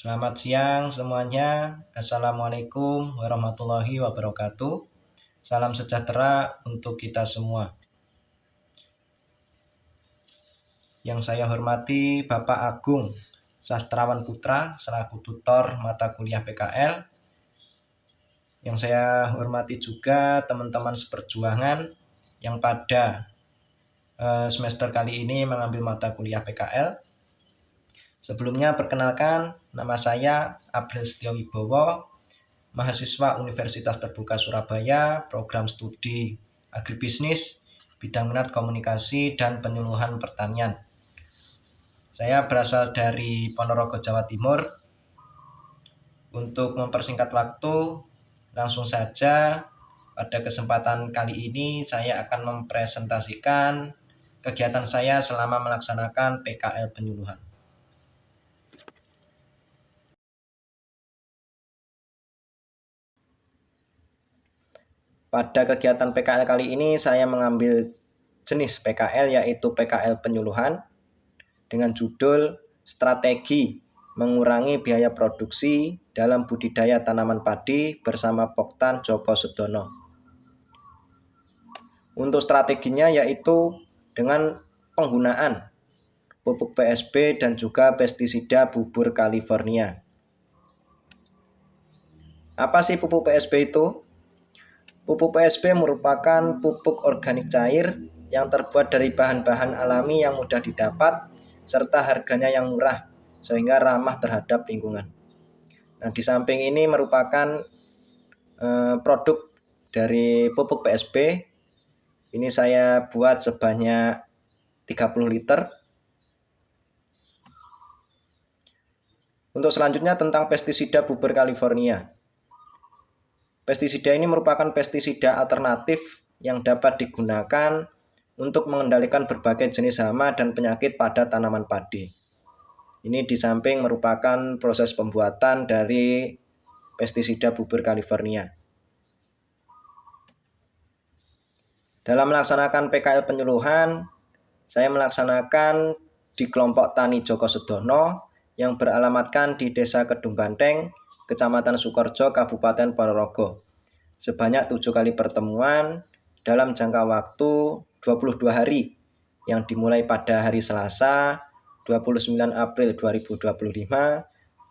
Selamat siang semuanya. Assalamualaikum warahmatullahi wabarakatuh. Salam sejahtera untuk kita semua. Yang saya hormati Bapak Agung Sastrawan Putra selaku tutor mata kuliah PKL. Yang saya hormati juga teman-teman seperjuangan yang pada semester kali ini mengambil mata kuliah PKL. Sebelumnya perkenalkan, nama saya April Setio Wibowo, mahasiswa Universitas Terbuka Surabaya, program studi agribisnis, bidang minat komunikasi dan penyuluhan pertanian. Saya berasal dari Ponorogo, Jawa Timur. Untuk mempersingkat waktu, langsung saja pada kesempatan kali ini saya akan mempresentasikan kegiatan saya selama melaksanakan PKL penyuluhan. Pada kegiatan PKL kali ini saya mengambil jenis PKL yaitu PKL penyuluhan dengan judul Strategi Mengurangi Biaya Produksi dalam Budidaya Tanaman Padi bersama Poktan Djoko Sedono. Untuk strateginya yaitu dengan penggunaan pupuk PSB dan juga pestisida bubur California. Apa sih pupuk PSB itu? Pupuk PSB merupakan pupuk organik cair yang terbuat dari bahan-bahan alami yang mudah didapat serta harganya yang murah sehingga ramah terhadap lingkungan. Nah, di samping ini merupakan produk dari pupuk PSB. Ini saya buat sebanyak 30 liter. Untuk selanjutnya tentang pestisida bubur California. Pestisida ini merupakan pestisida alternatif yang dapat digunakan untuk mengendalikan berbagai jenis hama dan penyakit pada tanaman padi. Ini di samping merupakan proses pembuatan dari pestisida bubur California. Dalam melaksanakan PKL penyuluhan, saya melaksanakan di kelompok Tani Djoko Sedono yang beralamatkan di Desa Kedung Banteng, Kecamatan Sukorejo, Kabupaten Ponorogo. Sebanyak 7 kali pertemuan dalam jangka waktu 22 hari yang dimulai pada hari Selasa 29 April 2025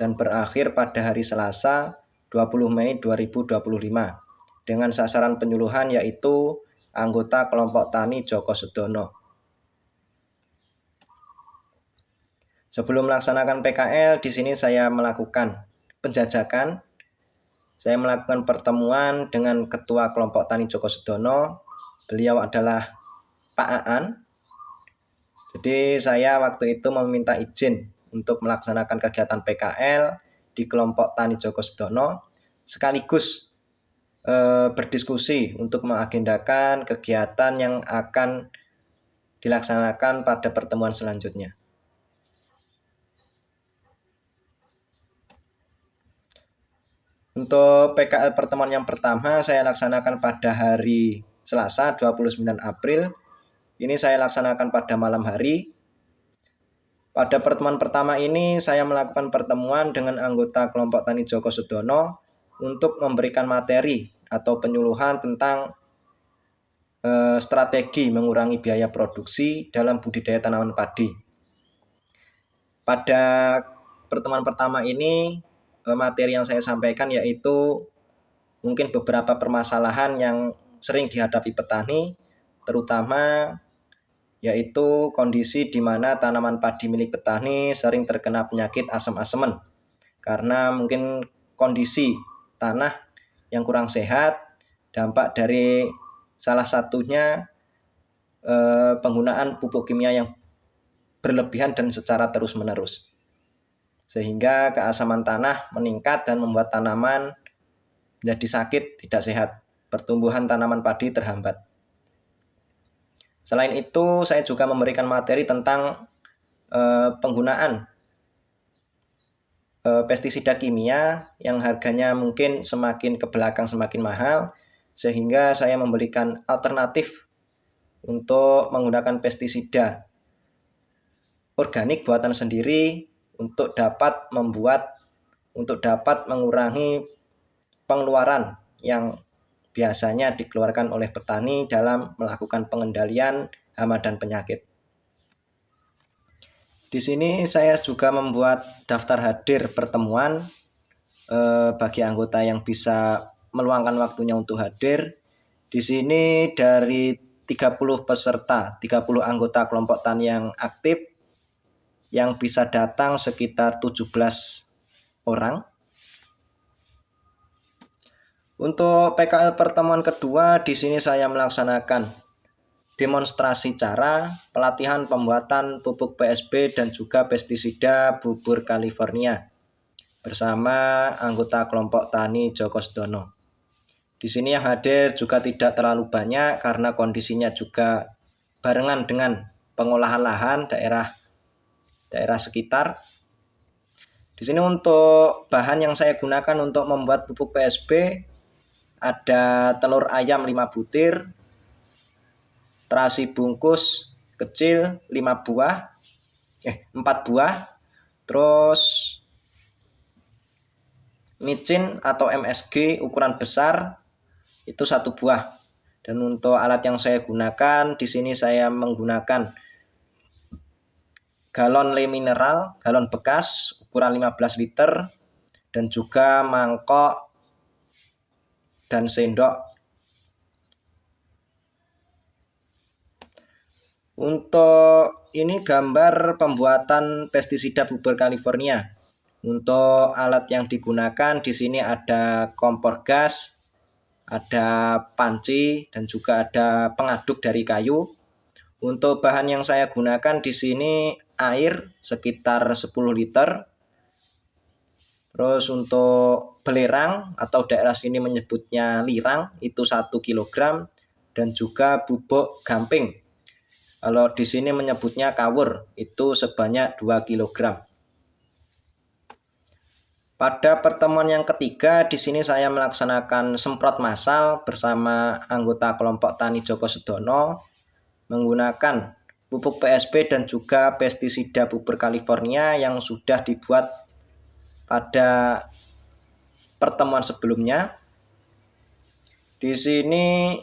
dan berakhir pada hari Selasa 20 Mei 2025 dengan sasaran penyuluhan yaitu anggota kelompok Tani Djoko Sedono. Sebelum melaksanakan PKL, di sini saya melakukan penjajakan. Saya melakukan pertemuan dengan Ketua Kelompok Tani Djoko Sedono. Beliau adalah Pak Aan. Jadi saya waktu itu meminta izin untuk melaksanakan kegiatan PKL di kelompok Tani Djoko Sedono, sekaligus berdiskusi untuk mengagendakan kegiatan yang akan dilaksanakan pada pertemuan selanjutnya. Untuk PKL pertemuan yang pertama saya laksanakan pada hari Selasa 29 April. Ini saya laksanakan pada malam hari. Pada pertemuan pertama ini saya melakukan pertemuan dengan anggota kelompok Tani Djoko Sedono untuk memberikan materi atau penyuluhan tentang strategi mengurangi biaya produksi dalam budidaya tanaman padi. Pada pertemuan pertama ini materi yang saya sampaikan yaitu mungkin beberapa permasalahan yang sering dihadapi petani, terutama yaitu kondisi di mana tanaman padi milik petani sering terkena penyakit asem-aseman karena mungkin kondisi tanah yang kurang sehat, dampak dari salah satunya penggunaan pupuk kimia yang berlebihan dan secara terus-menerus. Sehingga keasaman tanah meningkat dan membuat tanaman menjadi sakit, tidak sehat. Pertumbuhan tanaman padi terhambat. Selain itu, saya juga memberikan materi tentang penggunaan pestisida kimia yang harganya mungkin semakin ke belakang semakin mahal, sehingga saya memberikan alternatif untuk menggunakan pestisida organik buatan sendiri untuk dapat membuat untuk dapat mengurangi pengeluaran yang biasanya dikeluarkan oleh petani dalam melakukan pengendalian hama dan penyakit. Di sini saya juga membuat daftar hadir pertemuan bagi anggota yang bisa meluangkan waktunya untuk hadir. Di sini dari 30 peserta, 30 anggota kelompok tani yang aktif, yang bisa datang sekitar 17 orang. Untuk PKL pertemuan kedua, di sini saya melaksanakan demonstrasi cara pelatihan pembuatan pupuk PSB dan juga pestisida bubur California bersama anggota kelompok tani Joko Sedono. Di sini yang hadir juga tidak terlalu banyak karena kondisinya juga barengan dengan pengolahan lahan daerah sekitar. Di sini untuk bahan yang saya gunakan untuk membuat pupuk PSB ada telur ayam 5 butir, terasi bungkus kecil 4 buah, terus micin atau MSG ukuran besar itu 1 buah. Dan untuk alat yang saya gunakan di sini saya menggunakan galon le mineral, galon bekas ukuran 15 liter dan juga mangkok dan sendok. Untuk ini gambar pembuatan pestisida bubur California. Untuk alat yang digunakan di sini ada kompor gas, ada panci dan juga ada pengaduk dari kayu. Untuk bahan yang saya gunakan di sini air sekitar 10 liter. Terus untuk belerang atau daerah sini menyebutnya lirang itu 1 kg dan juga bubuk gamping. Kalau di sini menyebutnya kawur itu sebanyak 2 kg. Pada pertemuan yang ketiga di sini saya melaksanakan semprot massal bersama anggota kelompok tani Joko Sedono menggunakan pupuk PSB dan juga pestisida bubur California yang sudah dibuat pada pertemuan sebelumnya. Di sini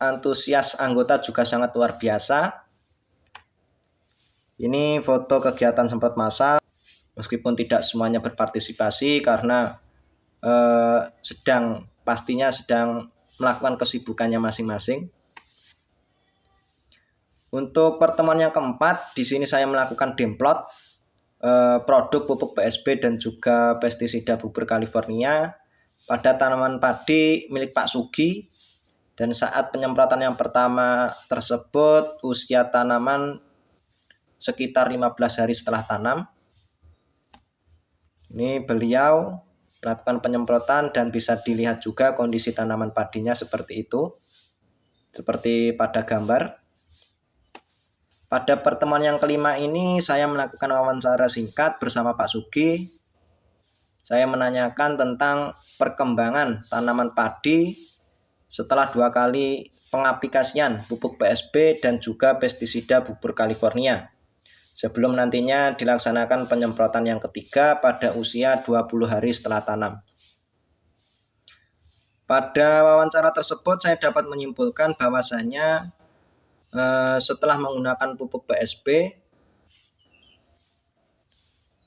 antusias anggota juga sangat luar biasa. Ini foto kegiatan semprot massal, meskipun tidak semuanya berpartisipasi karena sedang melakukan kesibukannya masing-masing. Untuk pertemuan yang keempat, di sini saya melakukan demplot produk pupuk PSB dan juga pestisida bubur California pada tanaman padi milik Pak Sugi, dan saat penyemprotan yang pertama tersebut usia tanaman sekitar 15 hari setelah tanam. Ini beliau melakukan penyemprotan dan bisa dilihat juga kondisi tanaman padinya seperti itu, seperti pada gambar. Pada pertemuan yang kelima ini saya melakukan wawancara singkat bersama Pak Sugi. Saya menanyakan tentang perkembangan tanaman padi setelah 2 kali pengaplikasian pupuk PSB dan juga pestisida bubur California, sebelum nantinya dilaksanakan penyemprotan yang ketiga pada usia 20 hari setelah tanam. Pada wawancara tersebut saya dapat menyimpulkan bahwasannya setelah menggunakan pupuk PSB,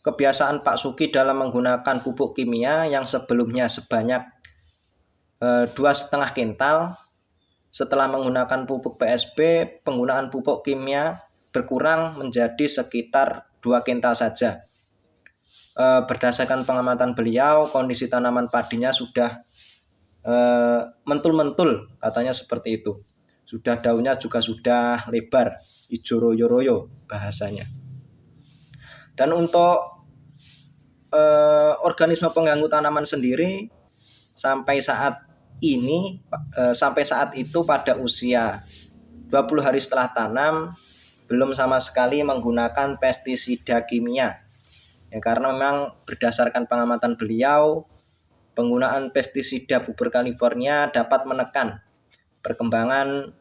kebiasaan Pak Sugi dalam menggunakan pupuk kimia yang sebelumnya sebanyak 2,5 kintal, setelah menggunakan pupuk PSB, penggunaan pupuk kimia berkurang menjadi sekitar 2 kintal saja. Berdasarkan pengamatan beliau, kondisi tanaman padinya sudah mentul-mentul, katanya seperti itu. Sudah daunnya juga sudah lebar, hijau royo-royo bahasanya. Dan untuk organisme pengganggu tanaman sendiri sampai saat itu pada usia 20 hari setelah tanam belum sama sekali menggunakan pestisida kimia. Ya, karena memang berdasarkan pengamatan beliau, penggunaan pestisida bubur California dapat menekan perkembangan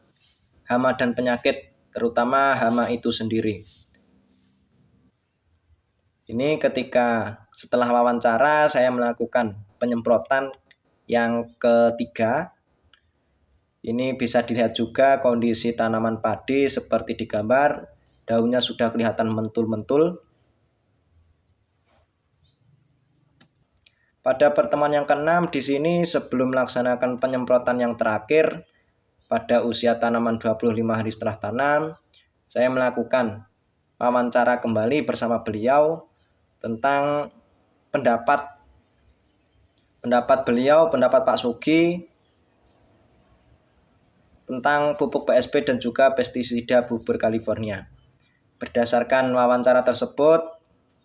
hama dan penyakit, terutama hama itu sendiri. Ini ketika Setelah wawancara, saya melakukan penyemprotan yang ketiga. Ini bisa dilihat juga kondisi tanaman padi seperti di gambar, daunnya sudah kelihatan mentul-mentul. Pada pertemuan yang keenam di sini sebelum melaksanakan penyemprotan yang terakhir pada usia tanaman 25 hari setelah tanam, saya melakukan wawancara kembali bersama beliau tentang pendapat beliau, pendapat Pak Sugi tentang pupuk PSB dan juga pestisida bubur California. Berdasarkan wawancara tersebut,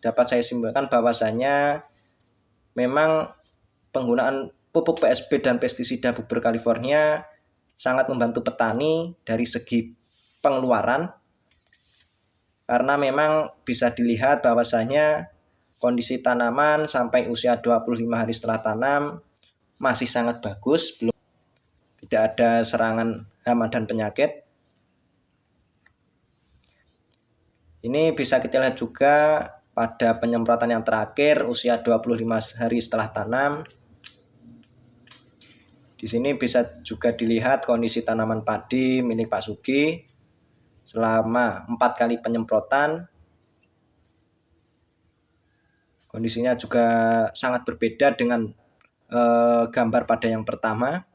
dapat saya simpulkan bahwasanya memang penggunaan pupuk PSB dan pestisida bubur California sangat membantu petani dari segi pengeluaran, karena memang bisa dilihat bahwasanya kondisi tanaman sampai usia 25 hari setelah tanam masih sangat bagus, belum tidak ada serangan hama dan penyakit. Ini bisa kita lihat juga pada penyemprotan yang terakhir usia 25 hari setelah tanam. Di sini bisa juga dilihat kondisi tanaman padi milik Pak Sugi selama 4 kali penyemprotan. Kondisinya juga sangat berbeda dengan gambar pada yang pertama.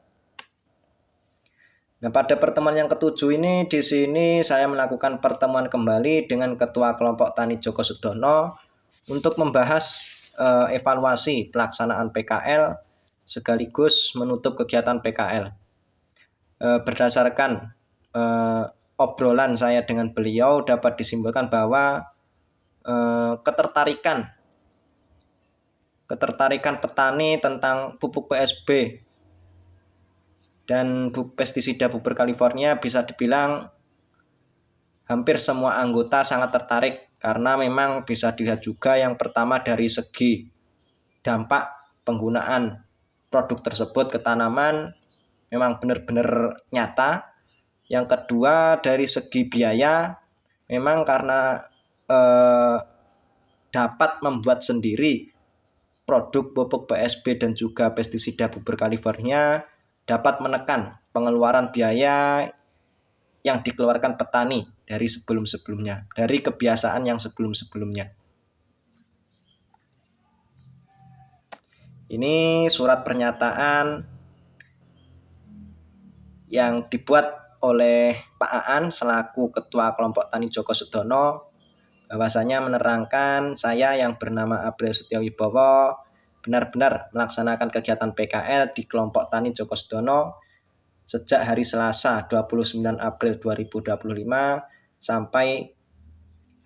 Nah, pada pertemuan yang ketujuh ini di sini saya melakukan pertemuan kembali dengan Ketua Kelompok Tani Joko Sudono untuk membahas evaluasi pelaksanaan PKL sekaligus menutup kegiatan PKL. Berdasarkan obrolan saya dengan beliau dapat disimpulkan bahwa ketertarikan petani tentang pupuk PSB dan pestisida bubur California bisa dibilang hampir semua anggota sangat tertarik, karena memang bisa dilihat juga yang pertama dari segi dampak penggunaan produk tersebut ke tanaman memang benar-benar nyata. Yang kedua dari segi biaya, memang karena dapat membuat sendiri produk pupuk PSB dan juga pestisida bubur California dapat menekan pengeluaran biaya yang dikeluarkan petani dari sebelum-sebelumnya, dari kebiasaan yang sebelum-sebelumnya. Ini surat pernyataan yang dibuat oleh Pak Aan selaku Ketua Kelompok Tani Joko Sudono, bahwasanya menerangkan saya yang bernama April Setiawibowo benar-benar melaksanakan kegiatan PKL di Kelompok Tani Joko Sudono sejak hari Selasa 29 April 2025 sampai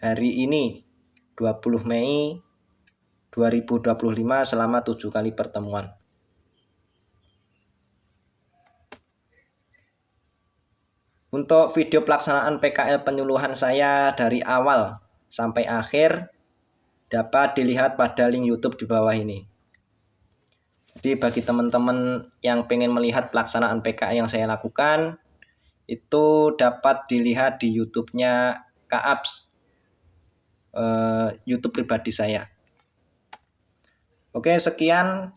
hari ini 20 Mei 2025 selama 7 kali pertemuan. Untuk video pelaksanaan PKL penyuluhan saya dari awal sampai akhir dapat dilihat pada link YouTube di bawah ini. Jadi bagi teman-teman yang pengen melihat pelaksanaan PKL yang saya lakukan, itu dapat dilihat di YouTube-nya Kaaps, YouTube pribadi saya. Oke, sekian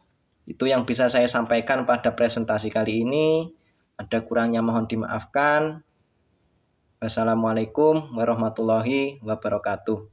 itu yang bisa saya sampaikan pada presentasi kali ini. Ada kurangnya mohon dimaafkan. Wassalamualaikum warahmatullahi wabarakatuh.